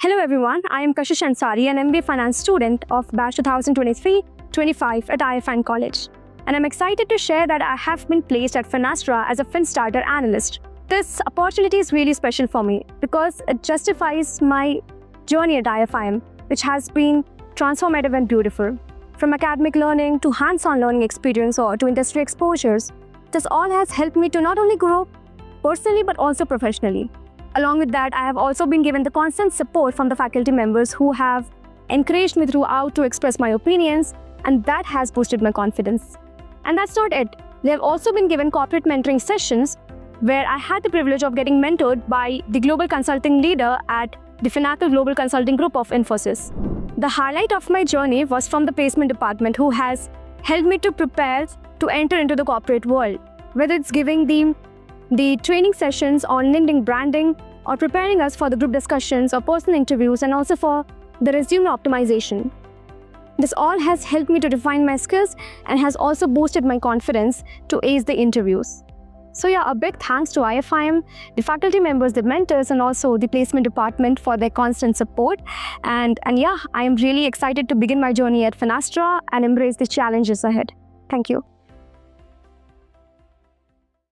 Hello everyone, I am Kashish Ansari, an MBA finance student of batch 2023-25 at IFIM College. And I'm excited to share that I have been placed at Finastra as a Finstarter Analyst. This opportunity is really special for me because it justifies my journey at IFIM, which has been transformative and beautiful. From academic learning to hands-on learning experience or to industry exposures, this all has helped me to not only grow personally but also professionally. Along with that, I have also been given the constant support from the faculty members who have encouraged me throughout to express my opinions, and that has boosted my confidence. And that's not it. They have also been given corporate mentoring sessions where I had the privilege of getting mentored by the global consulting leader at the Finastra Global Consulting Group of Infosys. The highlight of my journey was from the placement department, who has helped me to prepare to enter into the corporate world, whether it's giving the training sessions on LinkedIn branding or preparing us for the group discussions or personal interviews, and also for the resume optimization. This all has helped me to define my skills and has also boosted my confidence to ace the interviews. So yeah, a big thanks to IFIM, the faculty members, the mentors, and also the placement department for their constant support. And yeah, I am really excited to begin my journey at Finastra and embrace the challenges ahead. Thank you.